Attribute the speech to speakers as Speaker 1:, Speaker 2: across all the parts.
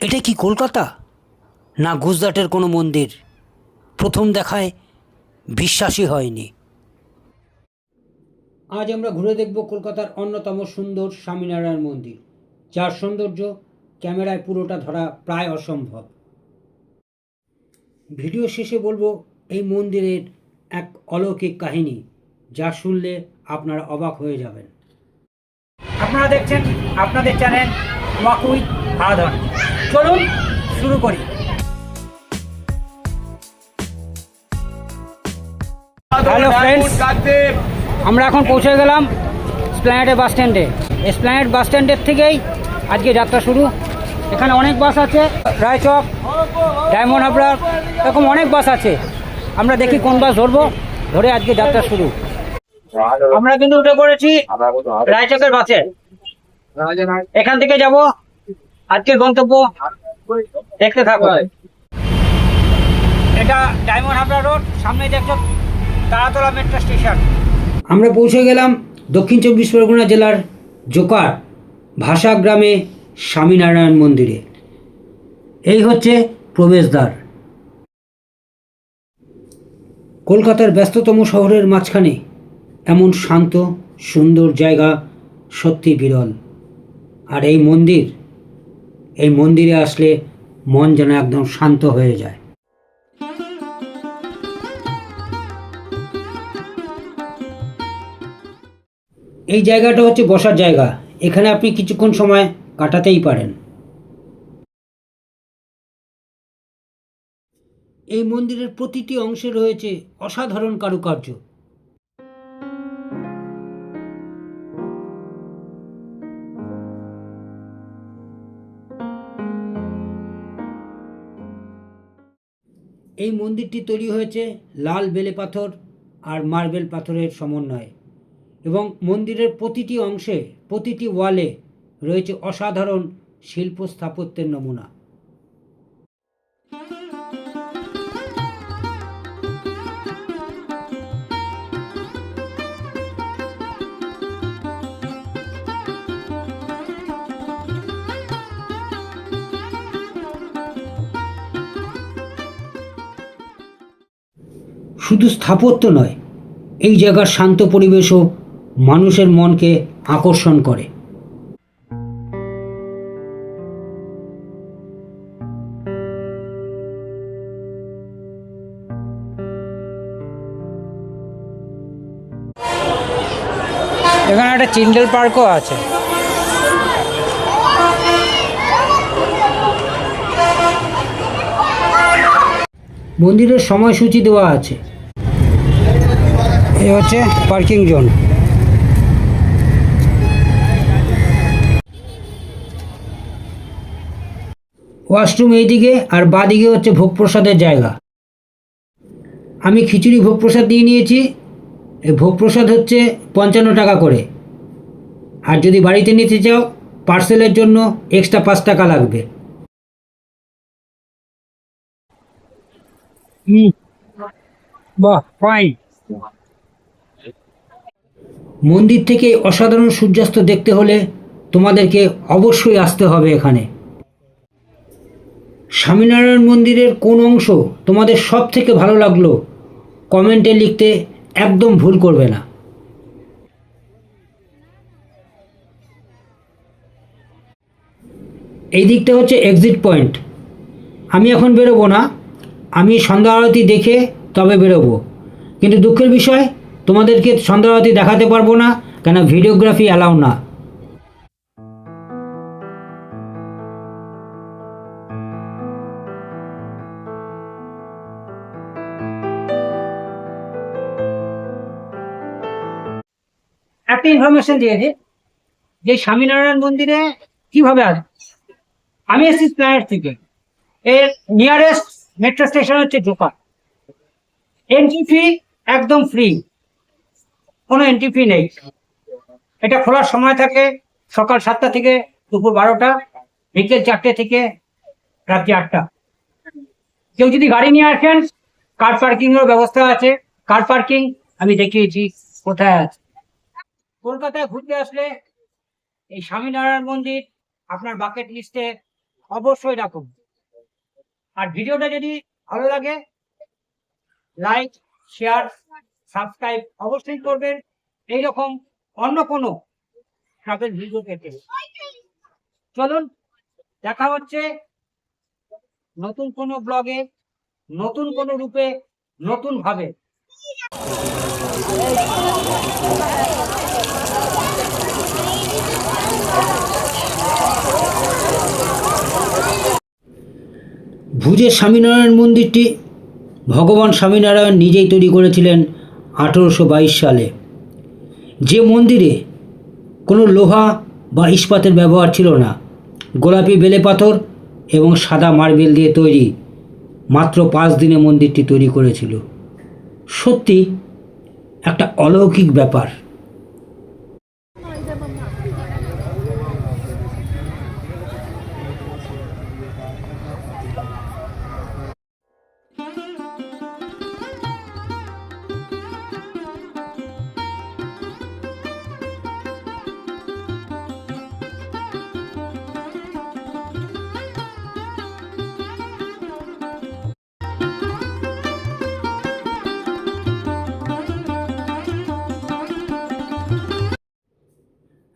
Speaker 1: এটা কি কলকাতা না গুজরাটের কোনো মন্দির? প্রথম দেখায় বিশ্বাসই হয়নি। আজ আমরা ঘুরে দেখব কলকাতার অন্যতম সুন্দর স্বামীনারায়ণ মন্দির, যার সৌন্দর্য ক্যামেরায় পুরোটা ধরা প্রায় অসম্ভব। ভিডিও শেষে বলবো এই মন্দিরের এক অলৌকিক কাহিনী, যা শুনলে আপনারা অবাক হয়ে যাবেন। আপনারা দেখছেন আপনাদের চ্যানেল ওয়াক উইথ আরাধন। চলুন শুরু করি। হ্যালো ফ্রেন্ডস, আমরা এখন পৌঁছে গেলাম এসপ্ল্যানেড বাস স্ট্যান্ডে। এসপ্ল্যানেড বাস স্ট্যান্ডের থেকেই আজকে যাত্রা শুরু। এখানে অনেক বাস আছে, রায়চক, ডায়মন্ড হাবড়া, এরকম অনেক বাস আছে। আমরা দেখি কোন বাস ধরবো, ধরে আজকে যাত্রা শুরু। আমরা কিন্তু উঠে পড়েছি রায়চকের বাসে। এখান থেকে যাব আজকের গন্তব্য, দেখতে থাকো। এটা ডায়মন্ড হাবড়া রোড, সামনে দেখছো তারাতলা মেট্রো স্টেশন। আমরা পৌঁছে গেলাম দক্ষিণ চব্বিশ পরগনা জেলার জোকার ভাষা গ্রামে স্বামীনারায়ণ মন্দিরে। এই হচ্ছে প্রবেশদ্বার। কলকাতার ব্যস্ততম শহরের মাঝখানে এমন শান্ত সুন্দর জায়গা সত্যি বিরল। আর এই মন্দিরে আসলে মন যেন একদম শান্ত হয়ে যায়। এই জায়গাটা হচ্ছে বসার জায়গা, এখানে আপনি কিছুক্ষণ সময় কাটাতেই পারেন। এই মন্দিরের প্রতিটি অংশে রয়েছে অসাধারণ কারুকার্য। এই মন্দিরটি তৈরি হয়েছে লাল বেলে পাথর আর মার্বেল পাথরের সমন্বয়ে, এবং মন্দিরের প্রতিটি অংশে, প্রতিটি ওয়ালে রয়েছে অসাধারণ শিল্প স্থাপত্যের নমুনা। শুধু স্থাপত্য নয়, এই জায়গার শান্ত পরিবেশও মানুষের মনকে আকর্ষণ করে। এখানে একটা চিলড্রেন পার্কও আছে। মন্দিরের সময়সূচি দেওয়া আছে। এই হচ্ছে পার্কিং জোন। ওয়াশরুম এইদিকে, আর বাঁদিকে হচ্ছে ভোগ প্রসাদের জায়গা। আমি খিচুড়ি ভোগ প্রসাদ দিয়ে নিয়েছি। এই ভোগ প্রসাদ হচ্ছে 55 টাকা করে, আর যদি বাড়িতে নিতে চাও পার্সেলের জন্য এক্সট্রা 5 টাকা লাগবে। বাহ, ফাইন। মন্দির থেকে অসাধারণ সূর্যাস্ত দেখতে হলে তোমাদেরকে অবশ্যই আসতে হবে এখানে। স্বামীনারায়ণ মন্দিরের কোন অংশ তোমাদের সব থেকে ভালো লাগলো কমেন্টে লিখতে একদম ভুল করবে না। এই দিকটা হচ্ছে এক্সিট পয়েন্ট। আমি এখন বেরোবো না, আমি সন্ধ্যা আরতি দেখে তবে বেরোবো। কিন্তু দুঃখের বিষয়, তোমাদেরকে সন্ধ্যা আরতি দেখাতে পারবো না, কেন ভিডিওগ্রাফি অ্যালাউ না। একটা ইনফরমেশন দিয়ে দিই যে স্বামীনারায়ণ মন্দিরে কিভাবে আসবে। আমি এসেছি প্ল্যানেট থেকে। এর নিয়ারেস্ট মেট্রো স্টেশন হচ্ছে জোকার। এন্ট্রি ফি একদম ফ্রি, কোনো এন্ট্রি ফি নেই। এটা খোলার সময় থাকে সকাল 7টা থেকে দুপুর 12টা, বিকেল 4টে থেকে রাত্রি 8টা। কেউ যদি গাড়ি নিয়ে আসেন, কার পার্কিং এর ব্যবস্থা আছে। কার পার্কিং আমি দেখিয়েছি কোথায় আছে। কলকাতায় ঘুরতে আসলে এই স্বামীনারায়ণ মন্দির আপনার বাকেট লিস্টে অবশ্যই রাখুন। আর ভিডিওটা যদি ভালো লাগে, লাইক, শেয়ার, সাবস্ক্রাইব অবশ্যই করবেন। এইরকম অন্য কোনো ট্রাভেল ভিডিও পেতে চলুন, দেখা হচ্ছে নতুন কোনো ব্লগে, নতুন কোনো রূপে, নতুন ভাবে। ভুজের স্বামীনারায়ণ মন্দিরটি ভগবান স্বামীনারায়ণ নিজেই তৈরি করেছিলেন 1822 সালে। যে মন্দিরে কোনো লোহা বা ইস্পাতের ব্যবহার ছিল না, গোলাপি বেলে পাথর এবং সাদা মার্বেল দিয়ে তৈরি, মাত্র 5 দিনে মন্দিরটি তৈরি করেছিল। সত্যি একটা অলৌকিক ব্যাপার।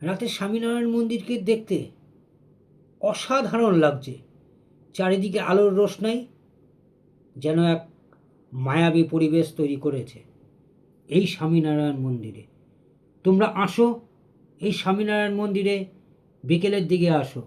Speaker 1: রাতে স্বামীনারায়ণ মন্দিরকে দেখতে অসাধারণ লাগছে। চারিদিকে আলোর রোশনাই যেন এক মায়াবী পরিবেশ তৈরি করেছে এই স্বামীনারায়ণ মন্দিরে। তোমরা আসো এই স্বামীনারায়ণ মন্দিরে, বিকেলের দিকে আসো।